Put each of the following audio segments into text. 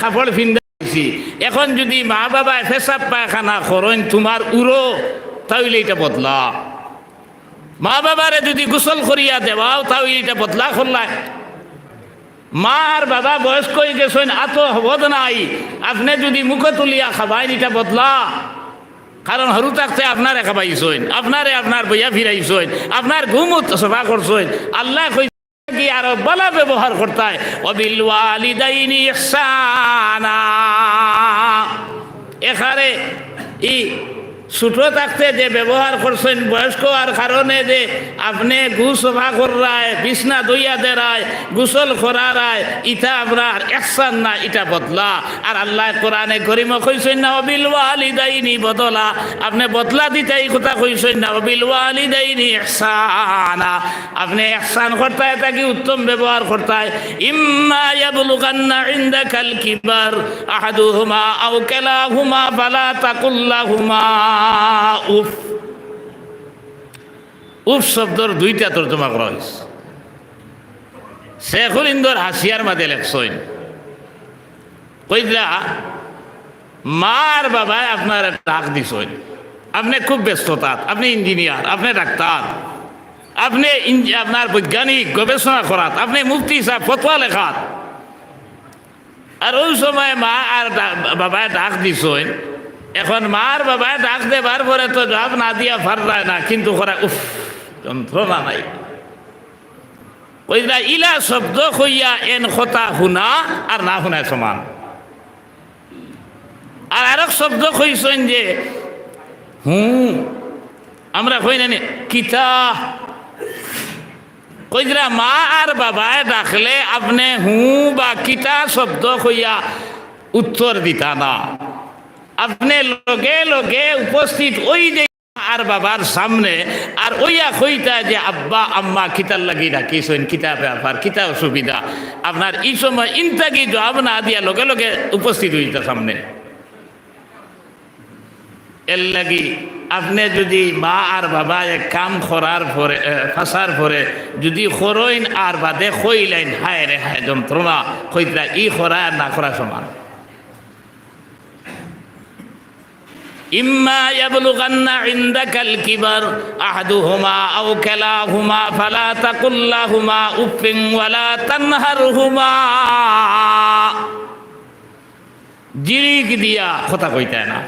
কাপড় ফিন্দাইছি, এখন যদি মা বাবা পেশাব পায়খানা করেন তোমার উড়ো, তাহলে এটা বদলা। মা বাবারে যদি গোসল করিয়া দেওয়াও তাহলে এটা বদলা করলায়। মা আর বাবা বয়স্ক হয়ে গেছেন, এত হবদ নাই, আপনি যদি মুখে তুলিয়া খাবাইন এটা বদলা। কারণ হরু থাকতে আপনারে খাবাইছেন, আপনারে আপনার বইয়া ফিরাইছেন, আপনার ঘুমত সভা করছেন। আল্লাহ কি আরো বলা ব্যবহার করতে ওয়াবিল ওয়ালিদাইনি ইহসানা। এখানে ই ছোট থাকতে যে ব্যবহার করছেন বয়স্ক আর কারণে যে আপনি গুসভা করায়, বিছনা দইয়া দেরায়, গোসল করারায়, ইটা আপনার ইহসান না, এটা বদলা। আর আল্লাহ কোরআনে করিম কইছেন না ওয়াবিল ওয়ালিদাইনি বদলা, আপনি বদলা দিতে এই কথা কইছেন না ওয়াবিল ওয়ালিদাইনি ইহসানা। আপনি ইহসান করতে থাকি উত্তম ব্যবহার করতে। ইম্মা ইয়াবলুগান্না ইনদাকাল কিবার আহাদুহুমা আও কিলাহুমা ফালা তাকুল লাহুমা উফ। উফ শব্দর দুইটা তর্জমা করা হয়েছে। শেখুল ইন্দোর হাসিয়ার মাঝে লেখছেন, কইলা মার বাবায় আপনার ডাক দিছেন, আপনি খুব ব্যস্ততা, আপনি ইঞ্জিনিয়ার, আপনি ডাক্তার, আপনি আপনার বৈজ্ঞানিক গবেষণা করাত, আপনি মুফতি সাহেব ফতোয়া লেখাত। আর ওই সময় মা আর বাবায় ডাক দিছেন। এখন মার বাবায় ডাক দেবার পরে তো জবাব না দিয়া ফাররায় না, কিন্তু করা উফ যন্ত্রণা নাই। কইলা ইলা শব্দ কইয়া এন কথা শুনা আর না শুনায় সমান। আর আরেক শব্দ কইছেন যে আমরা কই না কিতা। কইরা মা আর বাবায় ডাকলে আপনি বা কিতা শব্দ কইয়া উত্তর দিতা না, আপনি লগে লগে উপস্থিত ওই যে আর বাবার সামনে আর ওইয়া কইতা যে আব্বা আম্মা কিতার লাগি রাখিছেন, কিতা ব্যাপার, কিতা অসুবিধা, আপনার এই সময় ইনতাকি জবাব না দিয়া লগে লগে উপস্থিত হইতা সামনে। এর লাগি আপনি যদি মা আর বাবা এক কাম করার পরে ফাঁসার পরে যদি খরইন আর বাদে খইলেন, হায় রে হায় যন্ত্রণা, কইতা ই করা আর না করা সমান। ইম্মা ইয়াবলুগান্না ইনদাকাল কিবার আহাদুহুমা আও কিলাহুমা ফালা তাকুল লাহুমা উফিন ওয়ালা তানহারহুমা। জিরিক দিয়া কথা কইতা না।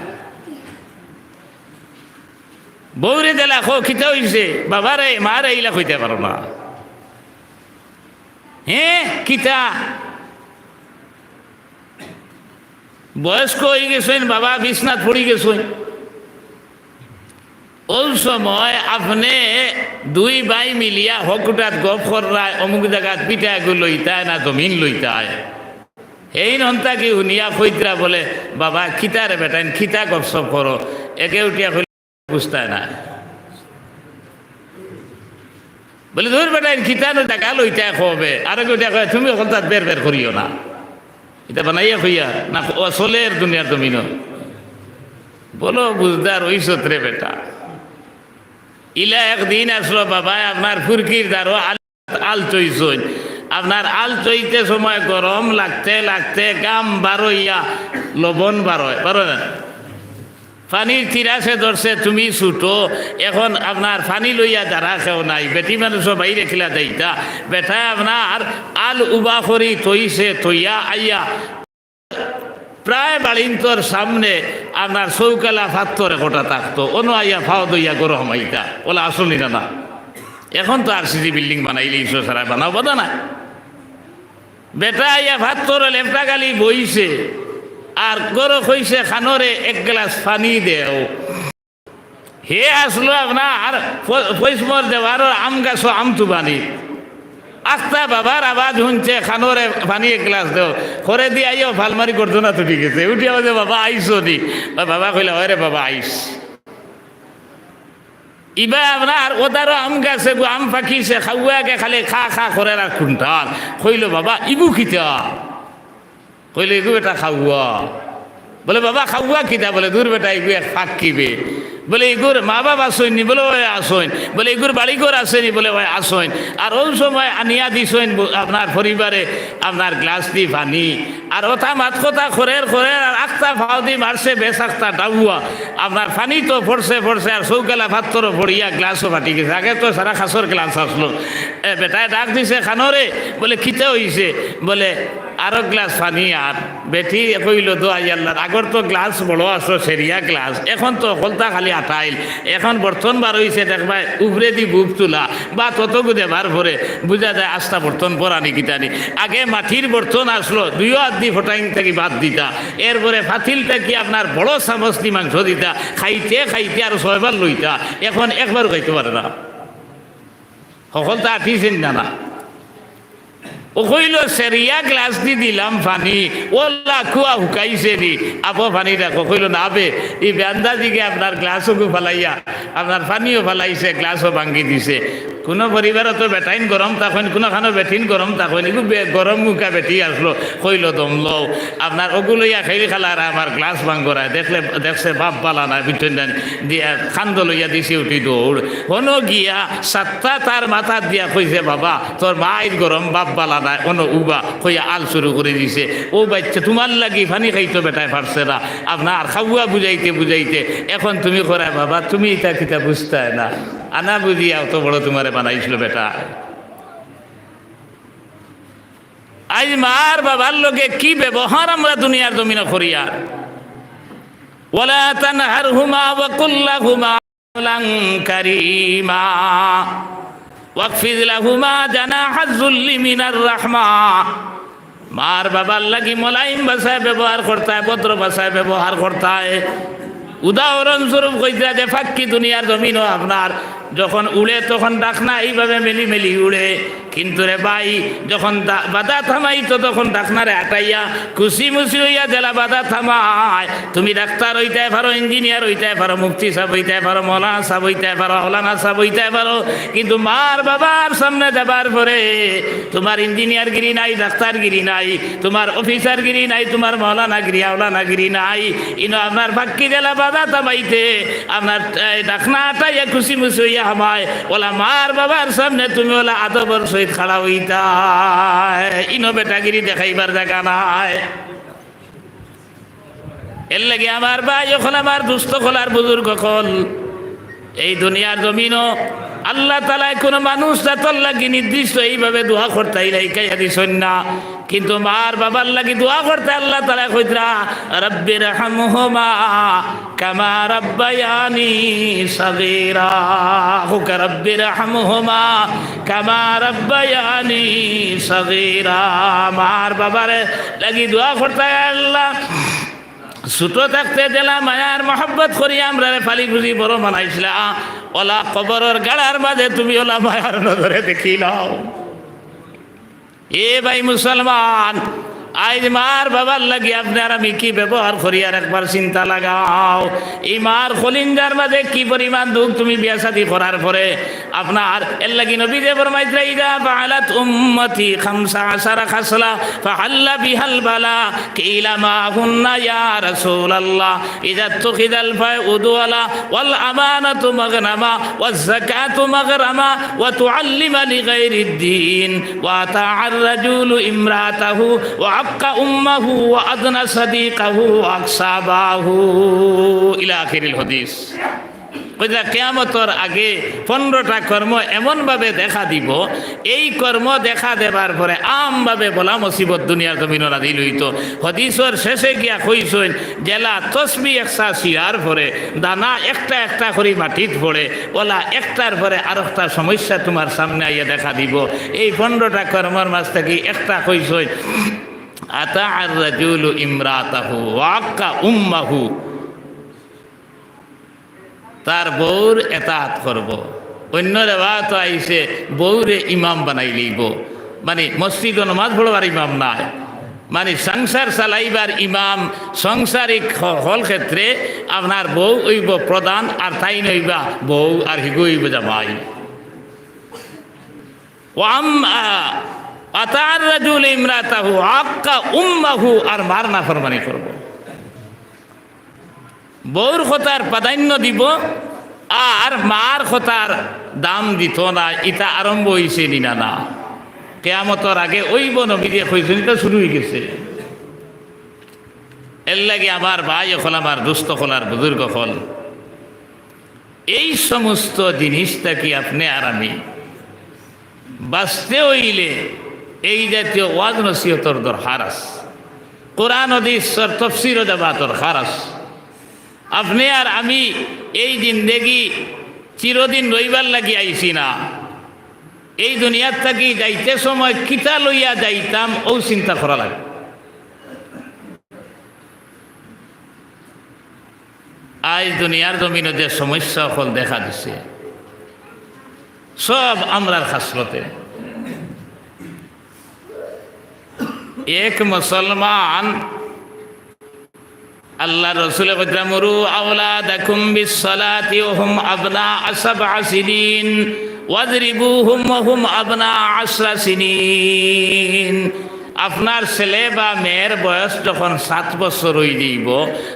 বৌরে দেলা খো খিতা হইছে, বাবারে মারে ইলা কইতে পারো না। কিতা বয়স্ক হয়ে গেছেন, বাবা বিছনাথ পড়ি গেছেন, ওই সময় আপনি দুই ভাই মিলিয়া হকুটাত গপ করায় অমুক জায়গাত পিঠা গু লইতায় না জমিন লইতায়। এই নন্তা কি শুনিয়া কইতরা বলে বাবা খিতারে বেটাইন খিতা গপসপ করো, একে উঠিয়া বুঝতায় না। বলে ধর বেটাইন খিতানো জায়গা লইতায় খবে, আর কেউ কয় তুমি ওখান তার বের বের করিও না, এটা বানাইয়া হইয়া না চলের দুনিয়ার জমিন। বলো বুঝদার ওই সত্রে বেটা। ইলা একদিন আসলো বাবা আপনার ফুরকির দ্বারো আল চইছই, আপনার আল চইতে সময় গরম লাগতে লাগতে গাম বারইয়া লবণ বারোয় না, পানির তিরাসে ধরছে, তুমি ছুটো, এখন আপনার পানি লইয়া যারা কেউ নাই, বেটি মানুষও বাইরে খেলা দেইতা, বেটায় আপনার আল উবা করি তৈছে, তৈয়া আইয়া প্রায় বাড়িন্তর সামনে আপনার চৌকালা ফাত্তরে গোটা থাকতো, অন্য আইয়া ফাও দইয়া গরম আইতা, ওলা আসলি না। এখন তো আরসিসি বিল্ডিং বানাইলে ইসো সারা বানাও বাদা না। বেটা আইয়া ফাত্তরে লেপটা গালি বইছে, আর গরম হইছে খানরে এক গ্লাস পানি দেও। হে আসলো আপনার পয়সমর দেওয়ার আম গাছ আম তুবানি, আস্তা বাবার আওয়াজ শুনছে, খানরে পানি এক গ্লাস দেও, করে দিয়ে আইও ভালমারি করতো না তো ঠিক আছে, উঠি আওয়াজ বাবা আইসো নি, বাবা কইলা হয় রে বাবা আইস। ইবা আপনার ওদারও আম গাছে আম পাখিছে, খাওয়াকে খালি খা খা করে আর খুনটাল, কইল বাবা ইগু খিতা, কইলে ইগু বেটা খাওয়া, বলে বাবা খাওয়া কিতা, বলে দূর বেটা ইগু এক ফাঁক কিবে, বলে এগুর মা বাবা আসইনি, বলে ওই আসইন, বলে এগুর বাড়িঘর আসেনি, বলে ওই আসইন। আর ওই সময় আনিয়া দিছইন আপনার পরিবারে আপনার গ্লাস দি পানি, আর ওটা মাত কথা খরের খরের আর আখতা ফাও দি মারছে বেশ আখতা ডাউয়া আপনার পানি তো পড়ছে পড়ছে, আর চৌকালা ভাতরও পড়িয়া গ্লাসও ফাটি গেছে। আগে তো সারা খাসর গ্লাস আসলো। বেটায় ডাক দিছে খানরে, বলে খিতে হইছে, বলে আরো গ্লাস পানি। আর বেটি কইল দোয়াই আল্লাহ, আগর তো গ্লাস বড় আসলো সেরিয়া গ্লাস, এখন তো হলতা খালি আটাইল, এখন বর্তন বার হয়েছে দেখবা উপরে দি বুক তোলা বা ততগু দেবার পরে বুঝা যায় আস্থা বর্তন পরানি কিতানি। আগে মাটির বর্তন আসলো, দুইও হাত দি ফটাইং থেকে বাদ দিতা, এরপরে ফাতিলটা কি আপনার বড় চামচ দি মাংস দিতা, খাইতে খাইতে আর ছয়বার লইতা, এখন একবার খাইতে পারে না, সকলটা আঠিছেন না। ও কইল সেরিয়া গ্লাস দি দিলাম পানি, ওলা কুয়া হুকাইছে নি আপো পানি রাখো। কইল না বে, এই বেন্দাজিকে আপনার গ্লাসও ফালাইয়া আপনার পানিও ফালাইছে, গ্লাসও ভাঙ্গি দিছে। কোনো পরিবারও তো বেটাইন গরম থাকেন, কোনোখানো বেটিন গরম থাকেন, এগুলো গরম মুখা বেটি আসলো, কইল দম লও আপনার ওগুলোইয়া খাইলি খালার আমার গ্লাস ভাঙ্গরায় দেখছে বাপ পালা না বিটন দিয়া খান্দ লইয়া দিছে উঠি দৌড়। হনো গিয়া সাতটা তার মাথা দিয়া কইছে বাবা তোর মায়ের গরম বাপ পালা না, কোনো উবা কইয়া আল শুরু করে দিছে। ও বাচ্চা তোমার লাগি পানি খাইতো বেটায় পারছে না, আপনার খাওয়া বুঝাইতে বুঝাইতে এখন তুমি করে বাবা তুমি এটা কিতা বুঝতে না, আনা বুঝিয়া অত বড় তোমারে বানাইছিল বেটা। আজ মার বাবার লোকে কি ব্যবহার আমরা দুনিয়ার জমিনে করি। আর ওয়ালা তানহারহুমা ওয়া কুল লাহুমা কাওলান কারীমা ওয়াকফিদ লাহুমা জানাহাজ যুল্লি মিনার রাহমা। মার বাবার লাগি মোলায়েম ভাষায় ব্যবহার করতে হয়, ভদ্র ভাষায় ব্যবহার করতে হয়। উদাহরণস্বরূপ কইতে যে ফাঁকি দুনিয়ার জমিনও আপনার যখন উড়ে তখন ডাকনা এইভাবে মেলি মেলি উড়ে, কিন্তু রে ভাই যখন বাধা থামাই তো তখন ডাকনারে আটাইয়া খুশি মুসি হইয়া জেলা বাধা থামায়। তুমি ডাক্তার হইতে পারো, ইঞ্জিনিয়ার হইতে পারো, মুফতি সাহেব হইতে পারো, মৌলানা সাহেব হইতে পারো, হলানা সাহেব হইতে পারো, কিন্তু মার বাবার সামনে যাবার পরে তোমার ইঞ্জিনিয়ারগিরি নাই, ডাক্তারগিরি নাই, তোমার অফিসারগিরি নাই, তোমার মৌলানাগিরি আওলানাগিরি নাই। ইনো আপনার ফাঁকি জেলা বাধা থামাইতে আপনার ডাকনা আটাইয়া খুশি মুসি হইয়া আমায় ওলা মার বাবার সামনে তুমি ওলা আদবর সহিত খাড়া হইতা, ইনো বেটাগিরি দেখাইবার জায়গা নাই। এর লাগে আমার ভাই এখন আমার দুস্থ খোলার বুজুর্গ কল এই দুনিয়ার জমিনও আল্লাহ তাআলা কোনো মানুষ জাতর লাগি নির্দিষ্ট এইভাবে দোয়া করতে লাইকাইয়া দিছেন না, কিন্তু মার বাবার লাগি দোয়া করতে আল্লাহ তাআলা কইরা রব্বির হামহুমা কামা রাব্বায়ানি সাগীরা, হুকা রব্বির হামহুমা কামা রাব্বায়ানি সাগীরা। মার বাবারে লাগি দোয়া করতে আল্লাহ ছোট থাকতে দিলা মায়ার মহব্বত করি আমরা ফালি বুঝি বড় বানাইছিলা, ওলা কবরের গাড়ার মাঝে তুমি ওলা মায়ার নজরে দেখি নাও। এ ভাই মুসলমান, আজ মার বাবার লাগি আপনার আমি কি ব্যবহার করি আর একবার চিন্তা লাগাও। এই মার খলিঞ্জার মাঝে কি পরিমাণ দুঃখ তুমি বিয়া শাদী করার পরে আপনার এর লাগি নবী যে ফরমাইছে ইদা ফাআলাত উম্মতি 15 খাসলা ফাহাল্লা বিহাল বালা কিলা মা হুন্না ইয়া রাসূলুল্লাহ ইদা তুখিদাল ফাউদু ওয়ালা ওয়াল আমানাতু মাগনামা ওয়াজ যাকাতু মাগরামা ওয়া তুআল্লিমা লিগাইরিদ দ্বীন ওয়া তা'আর রাজুলু ইমরাতাহু ওয়া আক্কা উম্মাহু ওয়া আদনা সাদিকাহু আকসাবাহু ইলা আখিরিল হাদিস। কইরা কিয়ামতের আগে 15টা কর্ম এমনভাবে দেখা দিব, এই কর্ম দেখা দেবার পরে আমভাবে বলা মুসিবত দুনিয়ার জমিন নাজিল হইতো। হাদিসের শেষে গিয়া কইছেন জেলা তসবি একসা শিয়ার পরে দানা একটা একটা করে মাটিত পড়ে, ওলা একটার পরে আরেকটা সমস্যা তোমার সামনে আইয়া দেখা দিব। এই 15টা কর্মের মাঝ থেকে একটা কইছেন আতা আর রাজুলু ইমরাতাহু ওয়া আক্কা উম্মাহু, তার বউর এতাত করব। অন্য রেওয়ায়ত আইছে বউরে ইমাম বানাই লইব, মানে মসজিদ নামাজ পড়বার ইমাম নাই, মানে সংসার চালাইবার ইমাম। সংসারিক হল ক্ষেত্রে আপনার বউ হইব প্রধান, আর তাই নইবা বউ আর হিগু হইব জামাই। আতার রাজুল ইমরাতাহু আক্কা উম্মাহু, আর মার নাফরমানি করব। বউর কথার প্রাধান্য দিব আর মার কথার দাম দিত না। ইটা আরম্ভ হয়েছে নিনা না, কেয়ামতর আগে ওই নবী দিয়ে কইছেন, এটা শুরু হয়ে গেছে। এর লাগে আমার ভাই হল, আমার দুস্থ হল, আর বুজুর্গ হল, এই সমস্ত জিনিসটা কি আপনি আর আমি বাঁচতে হইলে এই জাতীয় ওয়াজ নসিহতর দরকার আছে, কোরআন হাদিসের তাফসীর দেওয়ার দরকার আছে। আপনি আর আমি এই জিন্দেগি চিরদিন রইবার লাগি আইছি না, এই দুনিয়ার থাকি যাইতে সময় কিতা লইয়া যাইতাম ও চিন্তা করা লাগে। আজ দুনিয়ার জমিনে যে সমস্যা সকল দেখা দিছে সব আমরার খাসলতে। এক মুসলমান আল্লাহ রসুল মুরু আওলাদাকুম বিসসালাতি ওয়া হুম আবনা সাবআ সিনিন ওয়াজরিবুহুম ওয়া হুম আবনা 10 সিনিন। আপনার ছেলে বা মেয়ের বয়স যখন 7 বছর হয়ে যাইব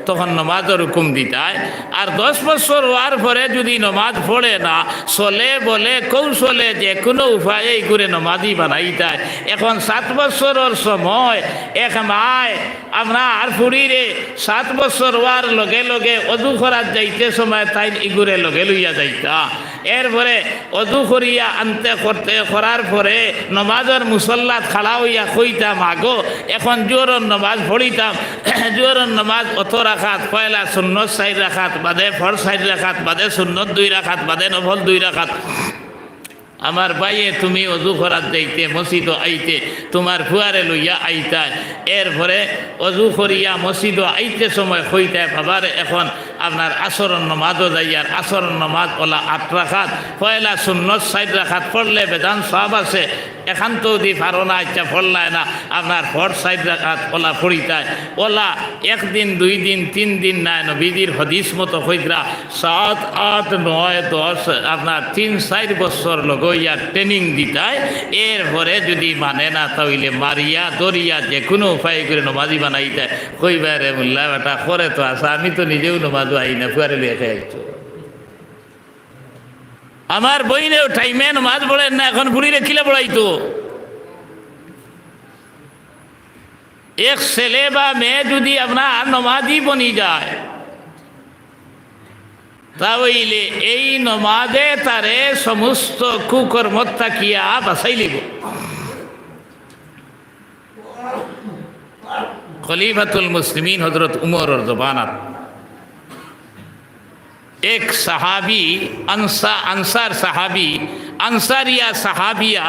তখন নমাজের হুকুম দিতায়, আর 10 বছর হওয়ার পরে যদি নমাজ পড়ে না, চলে বলে কৌশলে যে কোনো উপায়ে করে নমাজি বানাইতায়। এখন 7 বছরের সময় এক মায় আপনার ফুড়িরে 7 বছর হওয়ার লগে লগে অজু করার যাইতে সময় তাই ইগুরে লগে লইয়া যাইতা। এরপরে অজু করিয়া আনতে করতে করার পরে নমাজের মুসল্লাত খাড়া হইয়া কইতাম, আগো এখন জোহরের নমাজ পড়িতাম, জোহরের নমাজ অত রাখাত, পয়লা সুন্নত 4 রাখাত বাদে, ফরজ 4 রাখাত বাদে, সুন্নত 2 রাখাত বাদে, নফল 2 রাখাত। আমার ভাইয়ে তুমি অজু করার যাইতে মসজিদ আইতে তোমার ফুয়ারে লইয়া আইতায়, এরপরে অজু করিয়া মসজিদ আইতে সময় হইতায় বাবার এখন আপনার আসরের নমাজও যাইয়ার, আসরের নমাজ ওলা 8 রাখাত, পয়লা সুন্নত 4 রাখাত পড়লে বেদান সব আছে, এখান তো দি পারো না, ইচ্ছা পড়লায় না, আপনার ফর 4 রাখাত ওলা পড়িতায়। ওলা 1 দিন 2 দিন 3 দিন নাই, নবীজির হদিস মতো হইতরা 7 8 9 10 আপনার 3-4 বছর লগইয়া ট্রেনিং দিতায়। এরপরে যদি মানে না তাহলে মারিয়া দরিয়া যে কোনো উপায় করে নমাজি বানাইতায়। কইবারে মোল্লা বেটা করে তো আসা, আমি তো নিজেও নমাজও আই না, ফুয়ারে লেখে আইতো। আমার বইনেও টাইমে নমাজ পড়েন না, এখন বুড়িরে কিলে পড়াইতো। এক ছেলে বা মেয়ে যদি আপনার নমাজি বনি যায় তাহলে এই নমাজে তারে সমস্ত কুকর্মত থাকিয়া বাঁচাই লিব। খলিফাতুল মুসলিমিন হযরত উমরের জবানাত এক সাহাবি আনসার সাহাবি আনসারিয়া সাহাবিয়া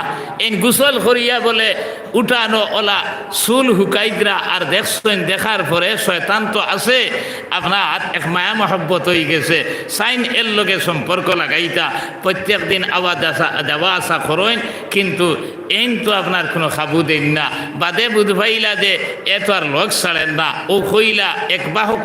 এন গুসল করিয়া বলে উঠানো ওলা চুল হুকাইদ্রা, আর দেখছেন দেখার পরে শয়তান তো আছে আপনার এক মায়া মহব্বত হয়ে গেছে, সাইন এর লগে সম্পর্ক লাগাইতা প্রত্যেক দিন আওয়াজ যাওয়া আসা করেন, কিন্তু এন তো আপনার কোনো খাবু দেন না। বাদে বুধ ভাইলা যে এত আর লগ ছাড়েন না, ও কইলা এক বাহক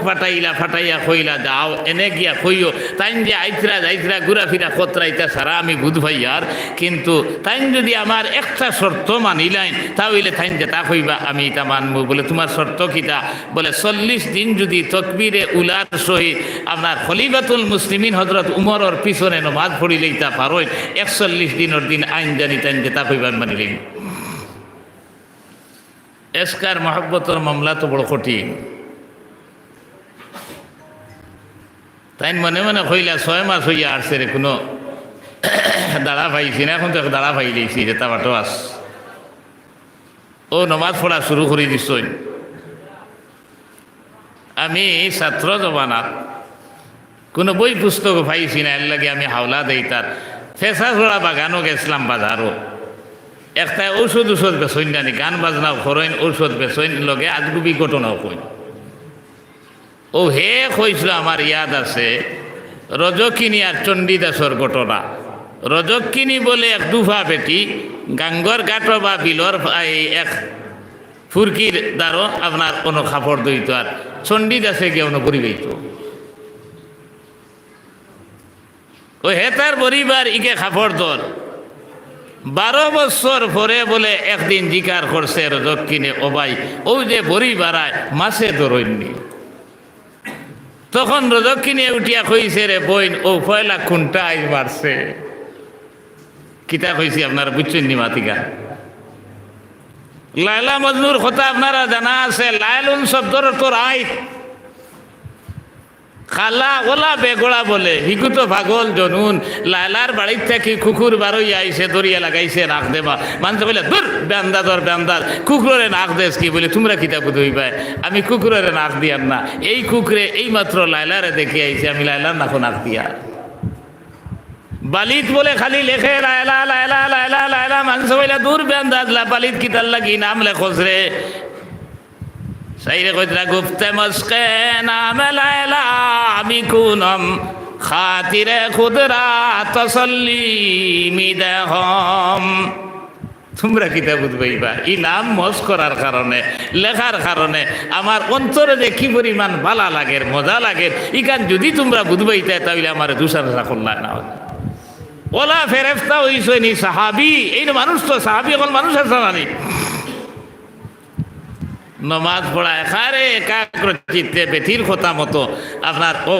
ফাটাইয়া কইলা যাও এনে গিয়া কইও তাইন যে আইতরা ঘুরাফিরা কতরাইতা সারা আমি বুধ ভাইয়ার, কিন্তু তাইন যদি আমার একটা শর্ত মানিলাইন তাহলে তাইন যে তা কইবা আমি এটা মানবো। বলে তোমার শর্ত কিতা? বলে 40 দিন যদি তকবীরে উলার সহিত আপনার খলিফাতুল মুসলিমিন হযরত উমরের পিছনে নমাজ পড়িলেই তা পারোই, 41 দিনের দিন আইন জানি তাইন যে তা কইবা মানিলেন। এসকার মহব্বতর মামলা তো বড় কঠিন। তাই মনে মনে কইলা 6 মাস হইয়া আসছে রে, কোনো দাঁড়া পাইছি না, এখন তো দাঁড়া পাই দিয়েছি যে তা বাটো আস। ও নমাজ পড়া শুরু করে দিস। আমি ছাত্র জবানাত কোনো বই পুস্তক পাইছি না, এর লাগে আমি হাওলা দেই তার ফেসা ছোড়া বাগানও গেছিলাম বাজারও, একটা ঔষধ বেচইন জানি, গান বাজনাও করেন, ঔষধ বেচইন লগে আজগুবি ঘটনাও কইন। ও হে কইছিল আমার ইয়াদ আছে রজকিনী আর চণ্ডীদাসর ঘটনা। রজকিনী বলে এক দুফা বেটি গাঙ্গর ঘাট বা বিলর এক ফুরকির দ্বারো আপনার কোনো খাপড় দইত, আর চণ্ডীদাসে গিয়ে অন্য পরিবেত। ও হে তার পরিবার ইকে খাপড় দর 12 বছর পরে বলে একদিন জিকার করছে রজকিনে, ও ভাই ও যে বড়ি বাড়ায় মাছে ধরইনি। তখন রজকিনী উঠিয়া কইছে রে বইন ও পয়লা খুনটা আইজ মারছে কিতা কইছি আপনারা বুঝছেন নি মাতিকা লায়লা মজনুর কথা আপনারা জানা আছে লায়লুন শব্দর তোর আইত খালা ওলা বেগড়া বলে হিকু তো পাগল জনুন লায়লার বাড়ির থেকে কুকুর বারোই আইসে দরিয়া লাগাইছে নাক দেবা মানুষ বলে দূর বেন্দাদর বেন্দার কুকুরের নাক দেশ কি বলে তোমরা কিতা বুধই পায় আমি কুকুরের নাক দিয়ার না এই কুকুরে এই মাত্র লায়লারে দেখে আইছে আমি লায়লার নাকো নাক দিয়া বালিত বলে খালি লেখে লায়লা লায়লা লায়লা লায়লা মানুষ বলে দূর বেন্দাজলা বালিত কিতার লাগি নাম লেখস রে সাইরে কইতরা গুপ্তে মস্কে নাম লায়লা আমি কুনম খাতিরে খুদরা তসল্লি মিদেহম তোমরা কিতা বুঝবাইবা এই নাম মস করার কারণে লেখার কারণে আমার অন্তরে যে কি পরিমাণ ভালো লাগে মজা লাগে ইকান যদি তোমরা বুঝবাইতে তাহলে আমার দুসারা করলা না ওলা ফেরেফতা হইছে নি সাহাবি এই মানুষ তো সাহাবি এখন মানুষ আছে না নমাজ পড়ায় খারে একাগ্র চিত্তে বেটির কথা মতো আপনার ও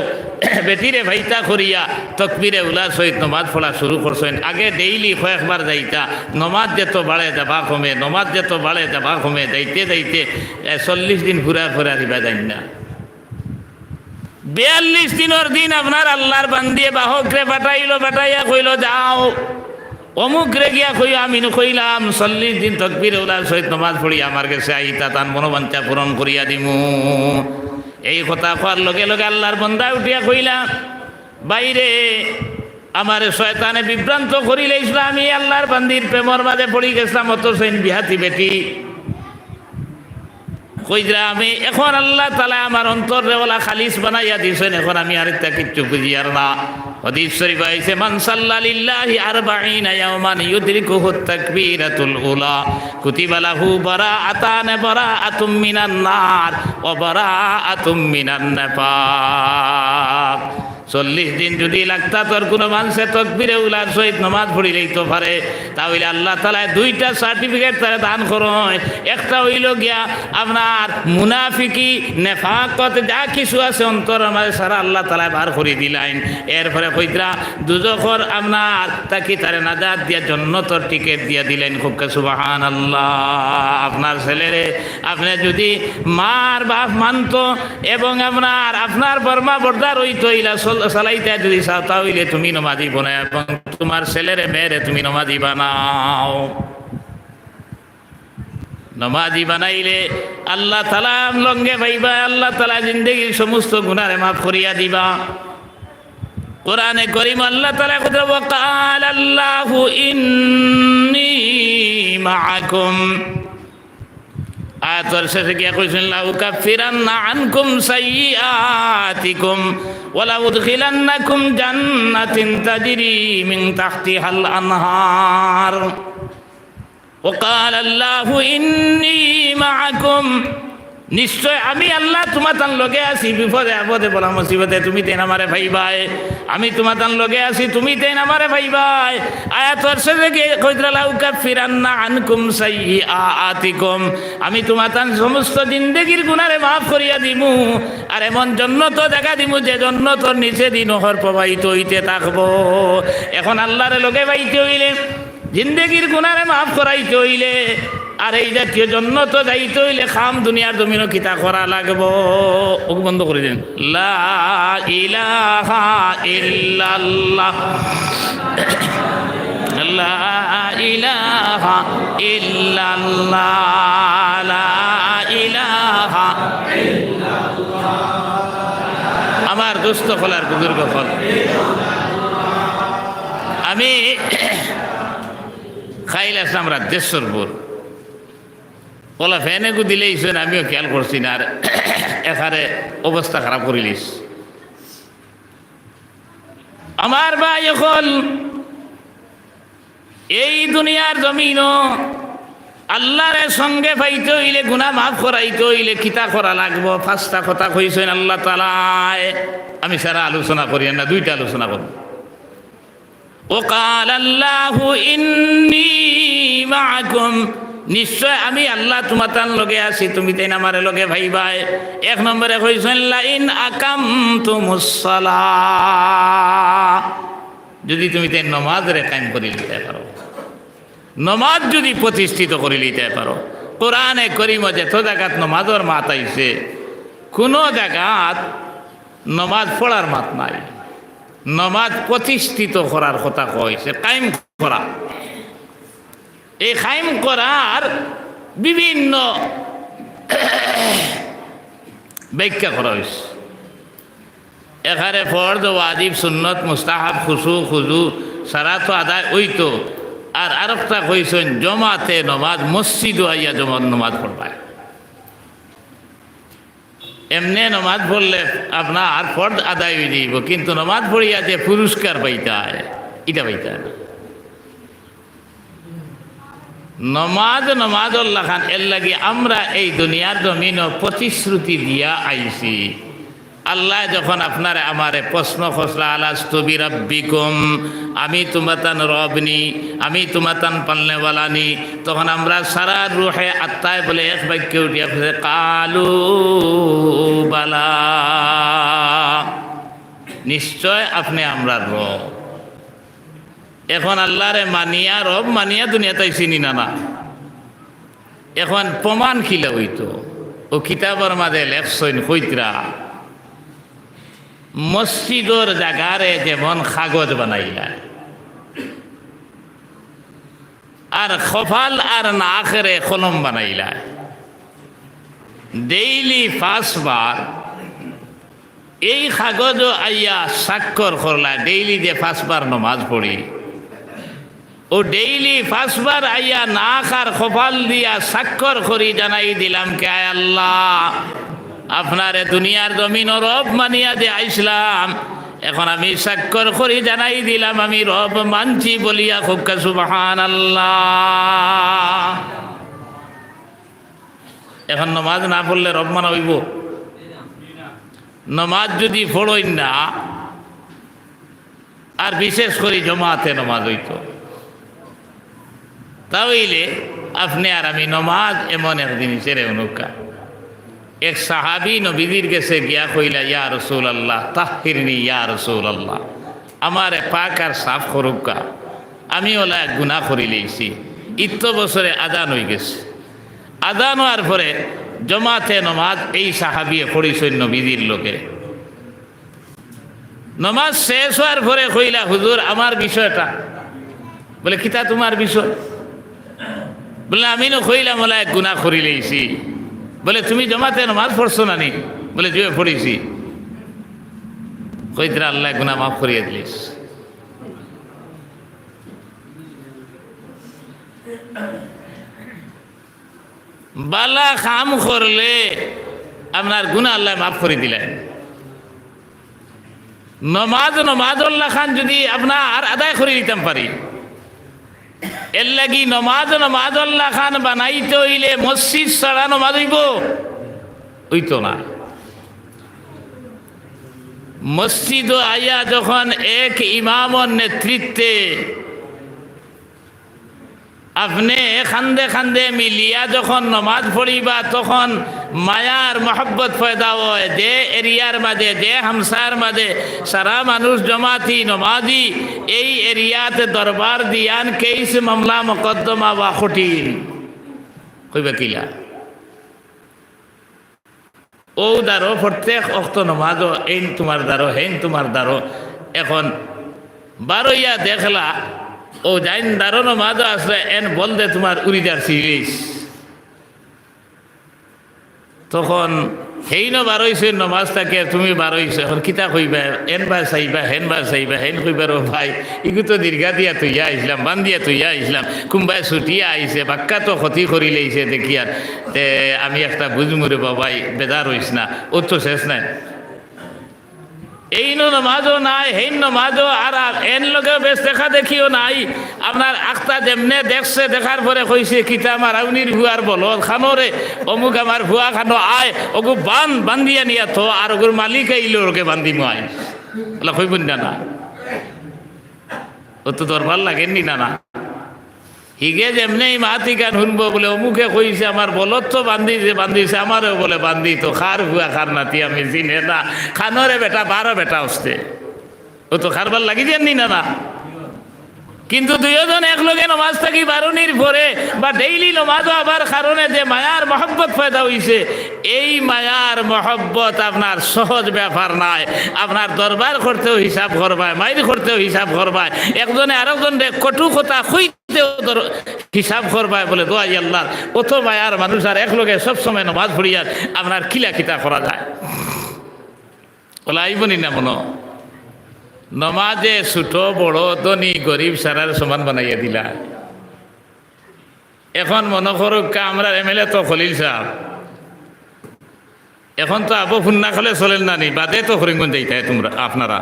বেটিরে ভাইতা করিয়া তকবিরে উল্লাস সহিত নমাজ পড়া শুরু করছেন আগে ডেইলি কয়েকবার যাইতা নমাজ যেত বাড়ে যাবা কমে নমাজ যেত বাড়ে যাবা কমে যাইতে যাইতে 40 দিন ঘুরা ঘুরা দিবা যাই না 42 দিনের দিন আপনার আল্লাহর বান্দিয়ে বাহকরে পাঠাইলো পাঠাইয়া কইল যাও অমুক রে গিয়া কই আমি কইলাম 40 দিন তকবীর উল্লাস সহিত নমাজ পড়ি আমার কাছে আইতা তার মনোবাঞ্ছা পূরণ করিয়া দিমু এই কথা কওয়ার লগে লগে আল্লাহর বান্দা উঠিয়া কইলা বাইরে আমার শয়তানে বিভ্রান্ত করিলে ইসলামী আল্লাহর বান্দির প্রেমর মাঝে পড়ি গেছিলাম অত সেন বিহাতি বেটি কইরা আমি এখন আল্লাহ তাআলা আমার অন্তরে ওলা খালিস বানাইয়া দিছেন এখন আমি আর তা কিচ্ছু বুঝি আর না হাদিস শরীফ আইছে মান সাল্লাল্লাহি 40 ইয়াওমান ইউদরিকুহু তাকবীরাতুল উলা কুতিবা লাহু বারাআতান বারাআতুম মিনান নার ওয়া বারাআতুম মিনান নিফাক 40 দিন যদি লাগতা তোর কোনো মানুষের তকবীরে উলার সহিত নামাজ পড়িলেই তো পারে তাহলে আল্লাহ তাআলা দুইটা সার্টিফিকেট তারা দান করেন একটা হইল গিয়া আপনার মুনাফিকি নেফাকত যা কিছু আছে অন্তরের মাঝে সারা আল্লাহ তাআলা বার করে দিলেন এরপরে কইরা দুজখর আপনার তাকে তারে নাজাত দিয়া জান্নাতের টিকিট দিয়া দিলেন খুব সুবহানাল্লাহ আপনার ছেলেরে আপনি যদি মার বাপ মানতো এবং আপনার বর্মা বর্দার হইতো ইলা সালাইতে যদি চাও তাহলে তুমি নমাজি বানাও এবং তোমার ছেলেরে মেয়েরে তুমি নমাজি বানাও নমাজি বানাইলে আল্লাহ তাআলা লঙ্গে পাইবা আল্লাহ তাআলা জিন্দেগির সমস্ত গুনাহে মাফ করিয়া দিবা কোরআনে কারীম আল্লাহ তাআলা কথা ওয়াকাল আল্লাহু ইন্নী মাআকুম আয়াতের শেষে গিয়া কইছেন লা উকাফিরান্না আনকুম সাইয়্যাতিকুম ওয়া লা উদখিলান্নাকুম জান্নাতিন তাজরি মিন তাহতিহাল আনহার ওয়া ক্বালা আল্লাহু ইন্নী মাআকুম নিশ্চয় আমি আল্লাহ তোমার তান লগে আছি বিপদে আপদে বলা মুসিবতে তুমি তেন আমারে ভাইবাই আমি তোমার তান লগে আছি তুমি তেন আমারে ভাইবাই আয়াতের শেষে কইরা লা উকাফিরান্না আনকুম সাইয়্যাতিকুম আমি তোমার তান সমস্ত জিন্দেগির গুনাহে মাফ করিয়া দিমু আর এমন জান্নাত দেখা দিমু যে জান্নাতের নিচে দিন নহর প্রবাহিত হইতে থাকবো এখন আল্লাহর লগে পাইতে হইলে জিন্দেগির গুনাহে মাফ করাইতে হইলে আর এই জাতীয় জান্নাত যাইতে হইলে খাম দুনিয়ার জমিনও কিতা করা লাগবো ও বন্ধ করে দেন লা ইলাহা ইল্লাল্লাহ লা ইলাহা ইল্লাল্লাহ লা ইলাহা ইল্লাল্লাহ আমার দোস্ত ফলার বুজুর্গ ফল আমি খাইল আসলাম রাজ্যেশ্বরপুর ওলা ফ্যানে গু দিলেই শোন আমিও খেয়াল করছি না আর এখানে অবস্থা খারাপ করিলিস আমার ভাই এখন এই দুনিয়ার জমিন আল্লাহর সঙ্গে পাইতে হইলে গুনাহ মাফ করাইতে হইলে কিতা করা লাগবো 5টা কথা কইছেন আল্লাহ তাআলা আমি সারা আলোচনা করি না 2টা আলোচনা করব وقال الله إني معكم নিশ্চয় আমি আল্লাহ তোমার তান লগে আছি, তুমি তাই আমারে লগে ভাইবাই। এক নম্বরে কইছেন লাইন আকামতুমুস সালাহ, যদি তুমি তাই নমাজরে কায়েম করে নিতে পারো, নমাজ যদি প্রতিষ্ঠিত করে নিতে পারো। কোরআনে করিম যত জায়গাত নমাজের মাত আইছে, কোনো জায়গাত নমাজ পড়ার মাত নাই। নমাজ প্রতিষ্ঠিত করার কথা কইছে, কায়েম করা। এই কায়েম করার বিভিন্ন ব্যাখ্যা করা হয়েছে। এখানে ফরজ, ওয়াজিব, সুন্নত, মুস্তাহাব, খুশু খুজু সারা তো আদায় হইতো। আর আরেকটা কইছেন জমাতে নমাজ, মসজিদ আইয়া জমাত নমাজ পড়বায়। এমনি নমাজ পড়লে আপনার ফরজ আদায় হয়ে যাইব, কিন্তু নমাজ পড়িয়া যে পুরস্কার পাইতে হয় এটা পাইতে হয় না। নমাজ আল্লাহ খান এর লাগি আমরা এই দুনিয়ার জমিন প্রতিশ্রুতি দিয়া আইছি। আল্লাহ যখন আপনারে আমারে প্রশ্ন খসলা আলাস্তু বিরাব্বিকুম, আমি তোমাতান রবনি, আমি তোমাতান পালনেওয়ালানি, তখন আমরা সারা রুহে আত্মায় বলে এক বাক্যে উঠিয়া ফেলে কালু বালা, নিশ্চয় আপনি আমরা রব। এখন আল্লাহরে মানিয়া রব মানিয়া দুনিয়াতে চিনি না না। এখন প্রমাণ খিলে হইতো ও কিতাবের মাঝে লেখছেন কইতরা মসজিদর জায়গারে যেমন কাগজ বানাইলা, আর কপাল আর নাকেরে কলম বানাইলা, ডেইলি 5 বার এই কাগজ আইয়া স্বাক্ষর করলা। ডেইলি যে 5 বার নমাজ পড়ি, ও ডেইলি 5 বার আইয়া নাক আর কপাল দিয়া স্বাক্ষর করি জানাই দিলাম কে আল্লাহ আপনারে দুনিয়ার জমিন রব মানিয়া যে আইসলাম, এখন আমি স্বাক্ষর করি জানাই দিলাম আমি রব মানছি বলিয়া খুব সুবহানাল্লাহ। এখন নমাজ না পড়লে রব মানা হইব? নমাজ যদি পড়ই না, আর বিশেষ করে জমাতে নমাজ হইতো, তাহলে আপনি আর আমি নমাজ এমন এক জিনিসের অনুকা। এক সাহাবী নবীজির কাছে গিয়া কইলা ইয়া রাসূলুল্লাহ তাহহিরনি ইয়া রাসূলুল্লাহ, আমারে পাক আর সাফ করুকা, আমি ওলা গুনাহ করি লইছি। ইত্য বছরে আজান হয়ে গেছে। আজান হওয়ার পরে জমাতে নমাজ এই সাহাবী পড়িছেন নবীজির লোকে। নমাজ শেষ হওয়ার পরে কইলা হুজুর আমার বিষয়টা। বলে কিতা তোমার বিষয়? বলে আমি কইলাম ওলা গুনাহ করি লইছি। বলে তুমি জমাতে নমাজ পড়ছো না নি? বলে যে পড়িছি। কইতরা আল্লাহ গুনাহ মাফ করিয়ে দিলিস। বালা কাম করলে আপনার গুনাহ আল্লাহ মাফ করে দিলেন। নমাজ আল্লাহ খান যদি আপনার আদায় করে দিতাম পারি, এর লাগি নমাজ আল্লাহ খান বানাইতে হইলে মসজিদ ছাড়া নমাজ হইব? হইতো না। মসজিদ আইয়া যখন এক ইমামর নেতৃত্বে আপনি খান্দে খান্দে মিলিয়া যখন নমাজ পড়িবা, তখন মায়ার মহব্বত পয়দা হয়। যে এরিয়ার মাঝে, যে হামসার মাঝে সারা মানুষ জমাতি নমাজি, এই এরিয়াতে দরবার দিয়ান কেইস মামলা মকদ্দমা বা কঠিন কইবা কিলা ও দারো প্রত্যেক অক্ত নমাজ এইন তোমার দারো হেন তোমার দারো। এখন বারোইয়া দেখলা ও যাইন দারো নমাজ আসলে এন বলতে তোমার উড়িদার সিরিজ, তখন হেইন বারোইছে নমাজটাকে তুমি বারোইছে। এখন কিতা কইবা? এন বার চাইবা, হেন বার চাইবা, হেন কইবার ও ভাই ইগু তো দীর্ঘা দিয়া তুইয়া আইসলাম, বান্ধিয়া তুইয়া আইসলাম, কোনবাই ছুটিয়া আইছে, বাক্কা তো ক্ষতি করি লাইছে দেখিয়ার তে আমি একটা বুঝমুরে বাবাই বেদার হইস না, ও তো শেষ নাই। এই নমাজও নাই, হেন নমাজও আর এন লোকেও বেশ দেখা দেখিও নাই। আপনার আখতা যেমনে দেখছে, দেখার পরে কইছে কিতা আমার আউনির ভুয়ার বলো খানোরে অমুক আমার ভুয়া খানো আয় ওগু বান্ধিয়া নিয়া তো, আর ওগুর মালিক আইলো ওকে বান্ধি মাই কইবেন না না, ও তো দরবার লাগেননি না না। হিগে যেমনি মাতি গান শুনবো বলে অমুকে কইছে আমার বলত তো বান্ধিছে আমারও বলে বান্ধি তো খার হুয়া খার নাতি আমি চিনে না খানরে বেটা 12 বেটা আসতে ও তো খারবার লাগি যাননি না না। কিন্তু দুইজন একলগে নমাজ থাকি বারুনির পরে বা ডেইলি নমাজও আবার কারণে যে মায়ার মহব্বত পয়দা হইছে, এই মায়ার মহব্বত আপনার সহজ ব্যাপার নাই। আপনার দরবার করতেও হিসাব করবায়, মাইর করতেও হিসাব করবায়, একজনে আরেকজনে কটু কথা হইতেও হিসাব করবায় বলে দোয়াই আল্লাহ অত মায়ার মানুষ আর একলগে সবসময় নমাজ পড়িয়ার আপনার কিলা কিতা করা যায় বলে আইবনি না মনো। নমাজে ছোট বড় ধনী গরিব সারার সমান বানাইয়া দিলা। এখন মনে করুক আমরা এমএলএ তো খলিল সাহেব, এখন তো আবু ফুন্না খলে চলেন না নি বাদে তো হরিঙ্গন যাইতাই তোমরা আপনারা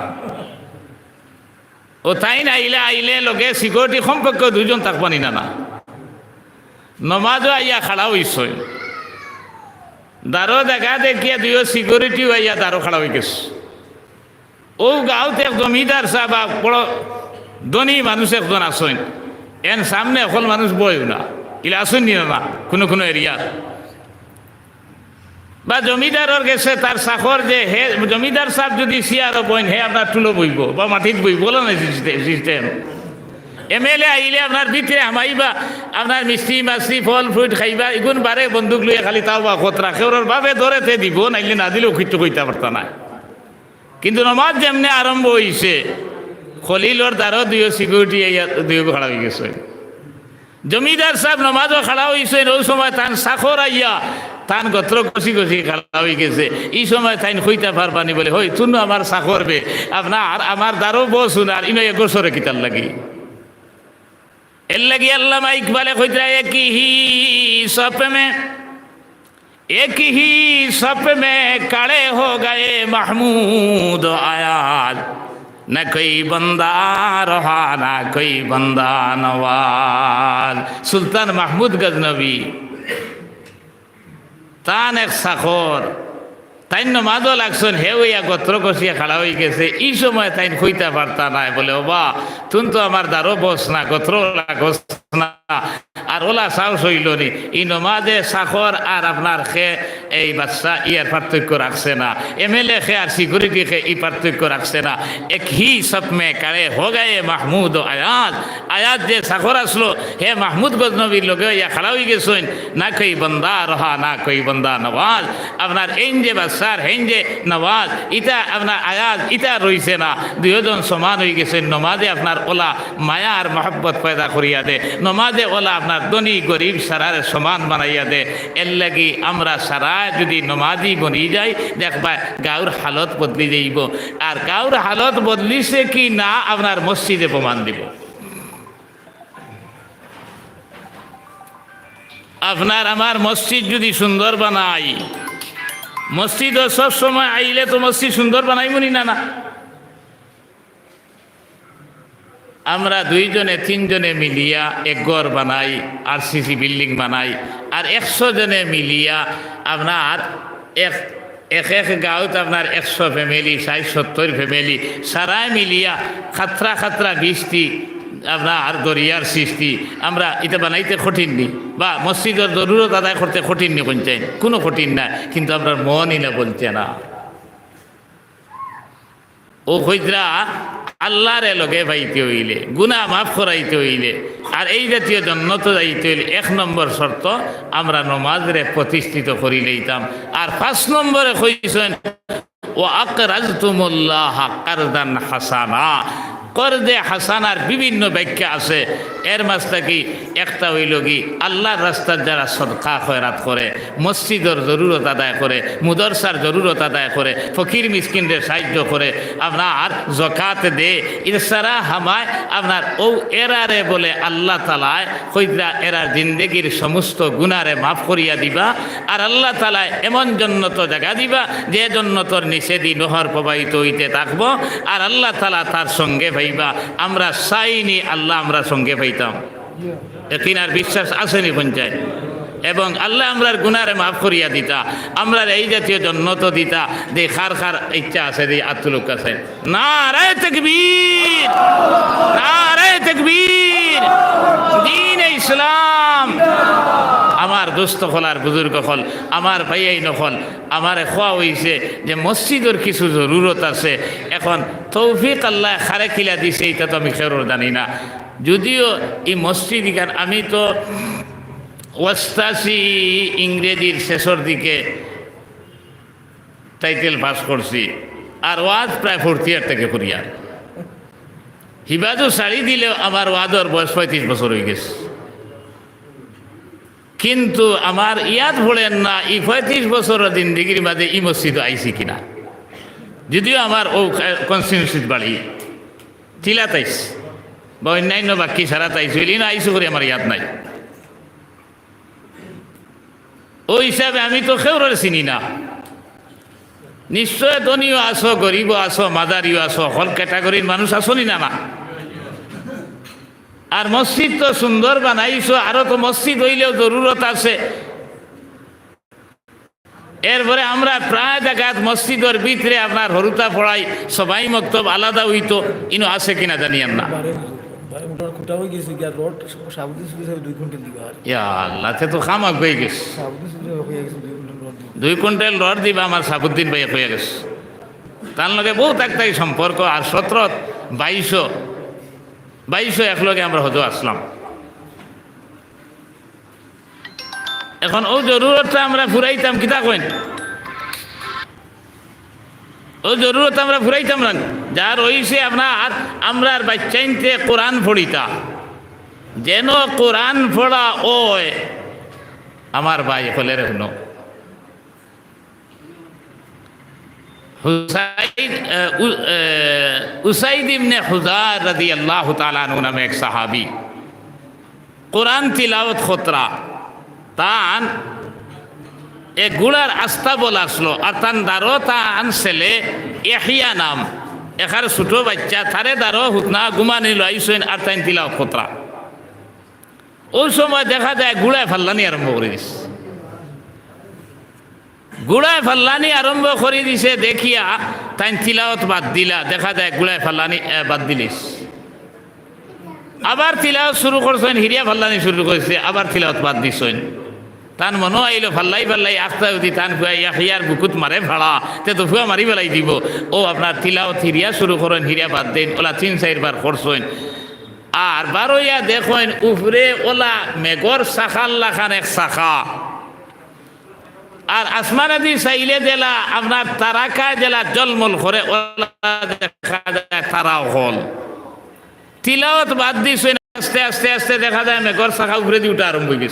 ও তাই না আইলে লগে সিকিউরিটি সম্পর্কে 2 জন থাকবানি না না। নমাজও আইয়া খাড়া হইছে, দারো দেখা দেখিয়া 2 সিকিউরিটি আইয়া দারো খাড়া হয়ে গেছে। ও গাঁওতে এক জমিদার সাহেব বড় ধনী মানুষ একজন আসেন, এন সামনে এখন মানুষ বইও না, ইলা আসেন নি না কোনো কোনো এরিয়ার বা জমিদারের গেছে তার চাকর যে হে জমিদার সাহেব যদি চেয়ারও বইন হে আপনার টুলো বইব বা মাটিত বইব বলো না সিস্টেম। এমএলএ আইলে আপনার ভিতরে হামাইবা, আপনার মিষ্টি মাছি ফল ফ্রুট খাইবা, এগুন বারে বন্দুক লইয়া খালি তাও বা খতরা খেওর ভাবে ধরেতে দিব, নাইলে না দিলেও কিছু কইতে পারত না। কিন্তু নমাজ যেমনি আরম্ভ হয়েছে খলিলর দ্বারও 2 সিকিউরিটি 2 খাড়া হয়ে গেছে। জমিদার সাহেব নমাজও খাড়া হয়েছে, ওই সময় তান সাখর আইয়া তান গত্র কষি কষি খাড়া হয়ে গেছে। এই সময় তাইন হইতে পারবানি বলে হই তুন আমার সাখর বে আপনার আমার দ্বারও বসুন আর ইনো গোসরে কিতার লাগি এর লাগি আল্লামা ইকবালে কইতে একই সপ মে एक ही सप में खड़े हो गए महमूद आयाज, न कोई बंदा रहा न कोई बंदा नवाज। सुल्तान महमूद गजनबी तान एक साखर তাই নমাজও লাগছেন হে হইয়া গোত্র কষিয়া খাড়া হয়ে গেছে। এই সময় তাই হইতে পারতা নাই বলে ও বা তুন তো আমার দ্বারও বস না গোত্র লাগস না আর ওলা সাহস হইল নি। এই নমাজে সাখর আর আপনার খে এই বাচ্চা ইয়ার পার্থক্য রাখছে না, এমএলএ খে আর সিকিউরিটি খে এই পার্থক্য রাখছে না। এক হি সব মে কাড়ে হো গায়ে মাহমুদ ও আয়াজ। আয়াজ যে সাখর আসলো হে মাহমুদ গজনবীর লোকে ইয়া খাড়া হয়ে গেছেন, না কই বন্দা রহা না কই বন্দা নওয়াজ। আপনার এই যে বাচ্চার হেন যে নওয়াজ ইটা আপনার আয়াজ ইটা রইছে না, 2 জন সমান হয়ে গেছেন। নমাজে আপনার ওলা মায়া আর মহব্বত পয়দা করিয়া দে, নমাজে ওলা আপনার ধনী গরিব সারার সমান বানাইয়া দে। এর লাগি আমরা সারা যদি নমাজি বনি যাই দেখবা গাঁর হালত বদলি যাইব। আর গাঁর হালত বদলিছে কি না আপনার মসজিদে প্রমাণ দিব। আপনার আমার মসজিদ যদি সুন্দর বানাই, মসজিদও সব সময় আইলে তো মসজিদ সুন্দর বানাইবনি না না। আমরা 2 জনে 3 জনে মিলিয়া এক ঘর বানাই, আরসিসি বিল্ডিং বানাই, আর 100 জনে মিলিয়া আপনার এক গাঁৱত আপনার 100 ফ্যামিলি 60-70 ফ্যামিলি সারাই মিলিয়া খাতরা খাতরা বৃষ্টি আপনার দরিয়ার সৃষ্টি আমরা এটা বানাইতে কঠিন নি, বা মসজিদের জরুরত আদায় করতে কঠিন নি, কোনটাই কোনো কঠিন না। কিন্তু আপনার মনই না বলছে না। ও হইতরা আল্লাহরে লগে পাইতে হইলে, গুনাহ মাফ করাইতে হইলে, আর এই জাতীয় জন্নত যাইতে হইলে 1 নম্বর শর্ত আমরা নমাজরে প্রতিষ্ঠিত করি লইতাম। আর 5 নম্বরে কইছেন ও আকরাজতুমুল্লাহ কারদান হাসানা। করদে হাসানার বিভিন্ন ব্যাখ্যা আছে, এর মাঝটা কি একটা হইল কি আল্লাহর রাস্তার যারা সদকা খয়রাত করে, মসজিদের জরুরত আদায় করে, মুদরসার জরুরত আদায় করে, ফকির মিসকিনদের সাহায্য করে, আপনার জকাত দে, ইসারা হামায় আপনার ও এরারে বলে আল্লাহ তালায় কইরা এরার জিন্দেগির সমস্ত গুনারে মাফ করিয়া দিবা। আর আল্লাহ তালায় এমন জন্নত জায়গা দিবা যে জন্নতর নিষেধি নহর প্রবাহিত হইতে থাকবো। আর আল্লাহ তালা তার সঙ্গে ভাইবা আমরা চাইনি আল্লাহ আমরা সঙ্গে পাইতাম। একিন আর বিশ্বাস আসেনি পঞ্চায়েত এবং আল্লাহ আমরার গুনারে মাফ করিয়া দিতা, আমরার এই জাতীয় জন্নত দিতা। যে খার খার ইচ্ছা আছে যে আত্মলোক আছে, নারায়ে তাকবীর, নারায়ে তাকবীর, দ্বীন ইসলাম। আমার দোস্ত হল আর বুজুর্গ হল, আমার ভাইয়াই নকল, আমারে খোয়া হয়েছে যে মসজিদের কিছু জরুরত আছে। এখন তৌফিক আল্লাহ খারে খিলা দিছে, এটা তো আমি খেরোর জানি না। যদিও এই মসজিদ আমি তো ওয়াস্তাসি ইংরেজির শেষের দিকে টাইটেল পাস করছি, আর ওয়াজ প্রায় 4th ইয়ার থেকে করিয়া। হিবাজও শাড়ি দিলেও আমার ওয়াজর বয়স 35 বছর হয়ে গেছে। কিন্তু আমার ইয়াদ ভোলেন না এই 35 বছরের জিন্দিগির মাঝে ই মসজিদ আইসি কিনা। যদিও আমার ও কনস্টিটিউন্সির বাড়ি চিলাতাইস বা অন্যান্য বাক্যি সারা তাইস হইলি না আইসু করে আমার ইয়াদ নাই। ওই হিসাবে আমি তো কেউরে চিনি না। নিশ্চয় ধনীও আসো, গরিবও আসো, মাদারিও আসো, হল ক্যাটাগরির মানুষ আসনি না না। আর মসজিদ তো সুন্দর বানাইছো, আরো তো মসজিদ হইলেও জরুরত আছে। এরপরে আমরা প্রায় জায়গাত মসজিদের ভিতরে আপনার হরুতা পড়াই, সবাই মক্তব আলাদা হইতো, ইনো আছে কিনা জানিয়েন না। আল্লাহ তো খামাক হয়ে গেছে, 2 কুইন্টাল রড দিবা আমার সাবুদ্দিন ভাইয়া হয়ে গেছে। তার লগে বহুত একটাই সম্পর্ক। আর 17 22 একলগে আমরা হতো আসলাম। এখন ও জরুরতটা আমরা ফুরাইতাম কিতা কইন, ও জরুরত আমরা ফুরাইতাম না। যার হইছে আপনার আমরার বাচ্চাইনতে কোরআন পড়িতা, যেন কোরআন পড়া ওই আমার ভাই হলে রেখনো উসাইদ ইবনে হুযার রাদিয়াল্লাহু তাআলা আনহু নামে এক সাহাবী কোরআন তিলাওয়াত খতরা তান এক গুড়ার আস্থা বল আসলো। আর তান দারো তান ছেলে ইহইয়া নাম, এখানে ছোট বাচ্চা থারে দারো হুতনা ঘুমানি লাইছেন আর তান তিলাওয়াত খতরা। ওই সময় দেখা যায় গুড়ায় ফাল্লানি আরম্ভ করে দিছে, গুড়ায় ফাল্লানি আরম্ভ করে দিছে। দেখিয়া তাই তিলাওয়াত বাদ দিলা, দেখা যায় গুড়ায় ফাল্লানি বাদ দিলিস। আবার তিলাওয়াত শুরু করছেন, হিরিয়া ফাল্লানি শুরু করেছে, আবার তিলাওয়াত বাদ দিছেন। তান মনো আইলো ফাল্লাই আস্তা উঠি তান ফুয়া ইয়ার বুকুত মারে ভাড়া, তে তো ফুয়া মারি বেলাই দিব। ও আপনার তিলাওয়াত হিরিয়া শুরু করেন, হিরিয়া বাদ দেন, ওলা 3-4 বার করছেন। আর বারোইয়া দেখেন উপরে ওলা মেঘর শাখার লাখান এক শাখা, আর আসমানাদি চাইলে জেলা আপনার তারাকা জেলা জলমল করে ওলা দেখা যায় তারাও হল। তিলাওয়াত বাদ দিছেন, আস্তে আস্তে আস্তে দেখা যায় মেঘর শাখা উপরে দিয়ে উঠা আরম্ভ হয়ে গেছে।